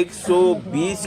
120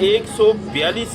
142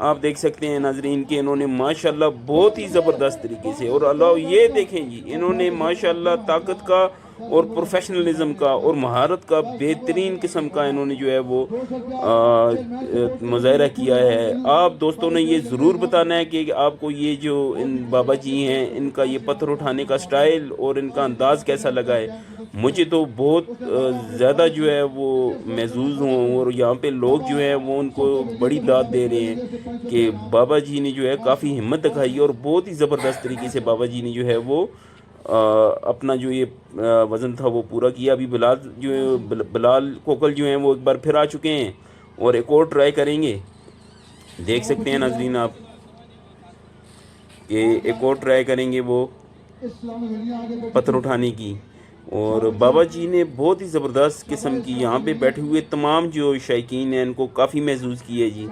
آپ دیکھ سکتے ہیں ناظرین کہ انہوں نے ماشاءاللہ بہت ہی زبردست طریقے سے، اور اللہ یہ دیکھیں جی انہوں نے ماشاءاللہ طاقت کا اور پروفیشنلزم کا اور مہارت کا بہترین قسم کا انہوں نے جو ہے وہ مظاہرہ کیا ہے۔ آپ دوستوں نے یہ ضرور بتانا ہے کہ آپ کو یہ جو ان بابا جی ہیں ان کا یہ پتھر اٹھانے کا سٹائل اور ان کا انداز کیسا لگا ہے۔ مجھے تو بہت زیادہ جو ہے وہ محظوظ ہوں، اور یہاں پہ لوگ جو ہیں وہ ان کو بڑی داد دے رہے ہیں کہ بابا جی نے جو ہے کافی ہمت دکھائی ہے، اور بہت ہی زبردست طریقے سے بابا جی نے جو ہے وہ اپنا جو یہ وزن تھا وہ پورا کیا۔ ابھی بلال کوکل جو ہیں وہ ایک بار پھر آ چکے ہیں اور ایک اور ٹرائی کریں گے۔ دیکھ سکتے ہیں ناظرین آپ کہ ایک اور ٹرائی کریں گے وہ پتھر اٹھانے کی، اور بابا جی نے بہت ہی زبردست قسم کی یہاں پہ بیٹھے ہوئے تمام جو شائقین ہیں ان کو کافی محظوظ کی ہے جی۔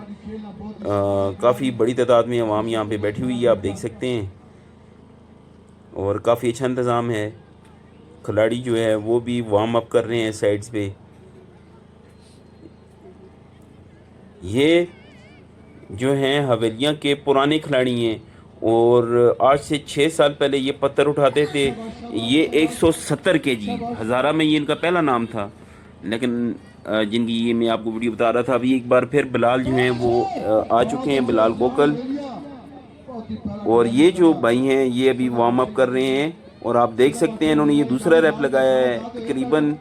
کافی بڑی تعداد میں عوام یہاں پہ بیٹھی ہوئی ہے، آپ دیکھ سکتے ہیں، اور کافی اچھا انتظام ہے۔ کھلاڑی جو ہے وہ بھی وارم اپ کر رہے ہیں سائڈز پہ۔ یہ جو ہیں حویلیاں کے پرانے کھلاڑی ہیں، اور آج سے 6 سال پہلے یہ پتھر اٹھاتے تھے۔ یہ 170 کے جی، ہزارہ میں یہ ان کا پہلا نام تھا، لیکن جن کی یہ میں آپ کو ویڈیو بتا رہا تھا۔ ابھی ایک بار پھر بلال جو ہیں وہ آ چکے ہیں، بلال کوکل، اور یہ جو بھائی ہیں یہ ابھی وارم اپ کر رہے ہیں، اور آپ دیکھ سکتے ہیں انہوں نے یہ دوسرا ریپ لگایا ہے تقریباً،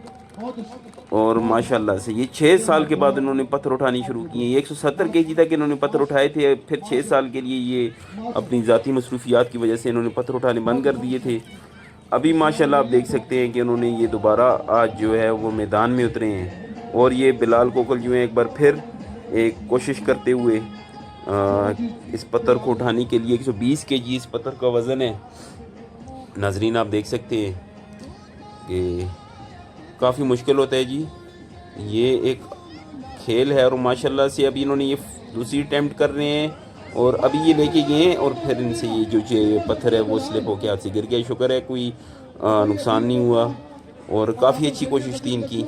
اور ماشاءاللہ سے یہ 6 سال کے بعد انہوں نے پتھر اٹھانی شروع کی ہیں۔ 170 کے جی تک انہوں نے پتھر اٹھائے تھے، پھر 6 سال کے لیے یہ اپنی ذاتی مصروفیات کی وجہ سے انہوں نے پتھر اٹھانے بند کر دیے تھے۔ ابھی ماشاءاللہ آپ دیکھ سکتے ہیں کہ انہوں نے یہ دوبارہ آج جو ہے وہ میدان میں اترے ہیں، اور یہ بلال کوکل جو ہیں ایک بار پھر ایک کوشش کرتے ہوئے اس پتھر کو اٹھانے کے لیے 120 کے جی اس پتھر کا وزن ہے۔ ناظرین آپ دیکھ سکتے ہیں کہ کافی مشکل ہوتا ہے جی، یہ ایک کھیل ہے، اور ماشاءاللہ سے ابھی انہوں نے یہ دوسری اٹیمپٹ کر رہے ہیں، اور ابھی یہ لے کے گئے ہیں، اور پھر ان سے یہ جو پتھر ہے وہ سلپ ہو کے ہاتھ سے گر گیا۔ شکر ہے کوئی نقصان نہیں ہوا، اور کافی اچھی کوشش تھی ان کی۔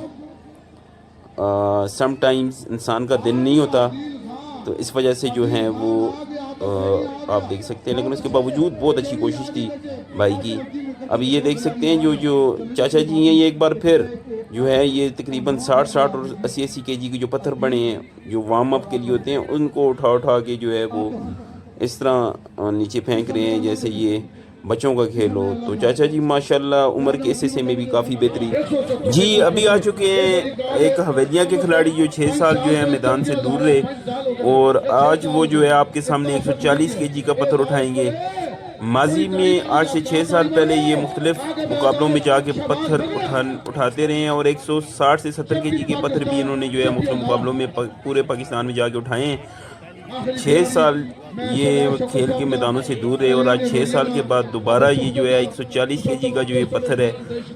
سم ٹائمز انسان کا دن نہیں ہوتا، تو اس وجہ سے جو ہیں وہ آپ دیکھ سکتے ہیں، لیکن اس کے باوجود بہت اچھی کوشش تھی بھائی کی۔ ابھی یہ دیکھ سکتے ہیں جو چاچا جی ہیں یہ ایک بار پھر جو ہے یہ تقریباً 60 اور 80 کے جی کے جو پتھر بنے ہیں جو وارم اپ کے لیے ہوتے ہیں، ان کو اٹھا کے جو ہے وہ اس طرح نیچے پھینک رہے ہیں جیسے یہ بچوں کا کھیل ہو۔ تو چاچا جی ماشاءاللہ عمر کے حصے میں بھی کافی بہتری جی۔ ابھی آ چکے ہیں ایک حویلیاں کے کھلاڑی جو 6 سال جو ہے میدان سے دور رہے، اور آج وہ جو ہے آپ کے سامنے 140 کے جی کا پتھر اٹھائیں گے۔ ماضی میں آج سے 6 سال پہلے یہ مختلف مقابلوں میں جا کے پتھر اٹھاتے رہے ہیں، اور 160 سے 70 کے جی کے پتھر بھی انہوں نے جو ہے مختلف مقابلوں میں پورے پاکستان میں جا کے اٹھائے ہیں۔ 6 سال یہ کھیل کے میدانوں سے دور رہے، اور آج 6 سال کے بعد دوبارہ یہ جو ہے 140 کے جی کا جو یہ پتھر ہے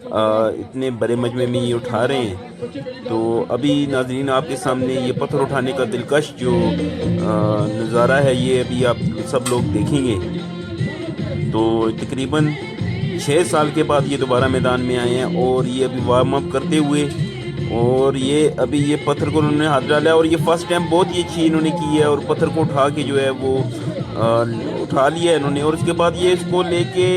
اتنے بڑے مجمع میں یہ اٹھا رہے ہیں۔ تو ابھی ناظرین آپ کے سامنے یہ پتھر اٹھانے کا دلکش جو نظارہ ہے یہ ابھی آپ سب لوگ دیکھیں گے۔ تو تقریباً 6 سال کے بعد یہ دوبارہ میدان میں آئے ہیں، اور یہ ابھی وارم اپ کرتے ہوئے، اور یہ ابھی یہ پتھر کو انہوں نے ہاتھ ڈالا ہے، اور یہ فرسٹ ٹائم بہت ہی اچھی انہوں نے کی ہے، اور پتھر کو اٹھا کے جو ہے وہ اٹھا لیا ہے انہوں نے، اور اس کے بعد یہ اس کو لے کے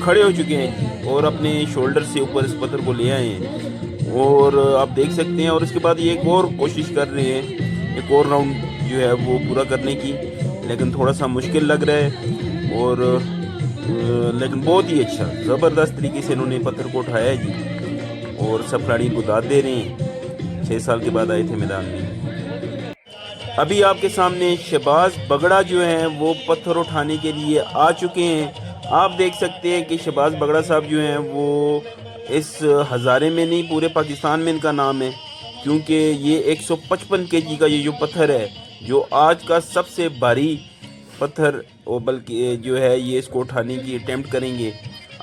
کھڑے ہو چکے ہیں اور اپنے شولڈر سے اوپر اس پتھر کو لے آئے ہیں، اور آپ دیکھ سکتے ہیں۔ اور اس کے بعد یہ ایک اور کوشش کر رہے ہیں ایک اور راؤنڈ جو ہے وہ پورا کرنے کی، لیکن تھوڑا سا مشکل لگ رہا ہے، اور لیکن بہت ہی اچھا زبردست طریقے سے انہوں نے پتھر کو اٹھایا ہے جی، اور سب کھلاڑی کو داد دے رہے ہیں۔ 6 سال کے بعد آئے تھے میدان میں۔ ابھی آپ کے سامنے شہباز بگڑا جو ہیں وہ پتھر اٹھانے کے لیے آ چکے ہیں۔ آپ دیکھ سکتے ہیں کہ شہباز بگڑا صاحب جو ہیں وہ اس ہزارے میں نہیں پورے پاکستان میں ان کا نام ہے، کیونکہ یہ 155 کے جی کا یہ جو پتھر ہے جو آج کا سب سے بھاری پتھر، اور بلکہ جو ہے یہ اس کو اٹھانے کی اٹیمپٹ کریں گے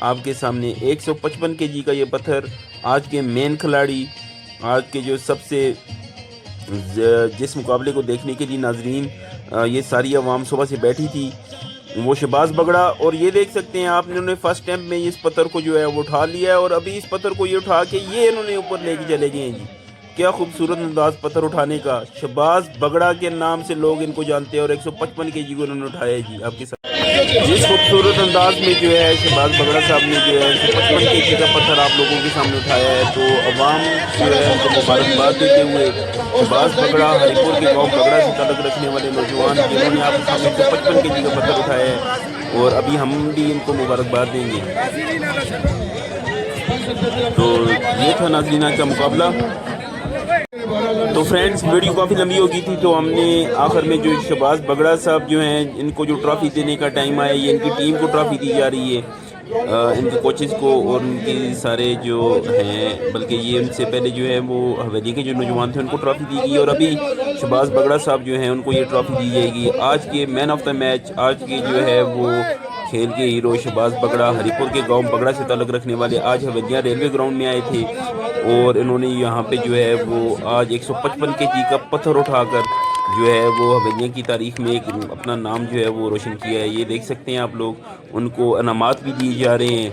آپ کے سامنے۔ 155 کے جی کا یہ پتھر آج کے مین کھلاڑی، آج کے جو سب سے جس مقابلے کو دیکھنے کے لیے ناظرین یہ ساری عوام صبح سے بیٹھی تھی، وہ شہباز بگڑا، اور یہ دیکھ سکتے ہیں آپ نے انہوں نے فرسٹ ٹائم میں اس پتھر کو جو ہے وہ اٹھا لیا ہے، اور ابھی اس پتھر کو یہ اٹھا کے یہ انہوں نے اوپر لے کے چلے گئے ہیں جی۔ کیا خوبصورت انداز پتھر اٹھانے کا. شہباز بگڑا کے نام سے لوگ ان کو جانتے ہیں اور 155 kg کو انہوں نے اٹھایا ہے جی آپ کے ساتھ. جس خوبصورت انداز میں جو ہے شہباز بگڑا صاحب نے جو ہے 155 kg کا پتھر آپ لوگوں کے سامنے اٹھایا ہے, تو عوام جو ہے ان کو مبارکباد دیتے ہوئے شہباز بگڑا ہری پور کے گاؤں بگڑا سے تعلق رکھنے والے نوجوان جنہوں نے آپ کے سامنے 155 kg کا پتھر اٹھایا ہے, اور ابھی ہم بھی ان کو مبارکباد دیں گے. تو یہ تھا ناظرین آج کا مقابلہ. تو فرینڈز ویڈیو کافی لمبی ہو گئی تھی, تو ہم نے آخر میں جو شہباز بگڑا صاحب جو ہیں ان کو جو ٹرافی دینے کا ٹائم آیا, یہ ان کی ٹیم کو ٹرافی دی جا رہی ہے, ان کے کوچز کو اور ان کے سارے جو ہیں, بلکہ یہ ان سے پہلے جو ہے وہ حویلی کے جو نوجوان تھے ان کو ٹرافی دی گئی, اور ابھی شہباز بگڑا صاحب جو ہیں ان کو یہ ٹرافی دی جائے گی. آج کے مین آف دا میچ, آج کے جو ہے وہ کھیل کے ہیرو شہباز بگڑا ہری پور کے گاؤں بگڑا سے تعلق رکھنے والے آج حویلیاں ریلوے گراؤنڈ میں آئے تھے, اور انہوں نے یہاں پہ جو ہے وہ آج 155 kg کا پتھر اٹھا کر جو ہے وہ حویلیاں کی تاریخ میں ایک اپنا نام جو ہے وہ روشن کیا ہے. یہ دیکھ سکتے ہیں آپ لوگ, ان کو انعامات بھی دیے جا رہے ہیں,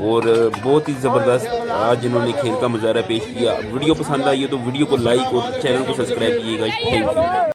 اور بہت ہی زبردست آج انہوں نے کھیل کا مظاہرہ پیش کیا. ویڈیو پسند آئی ہے تو ویڈیو کو لائک اور چینل کو سبسکرائب کیجیے گا. Thank you.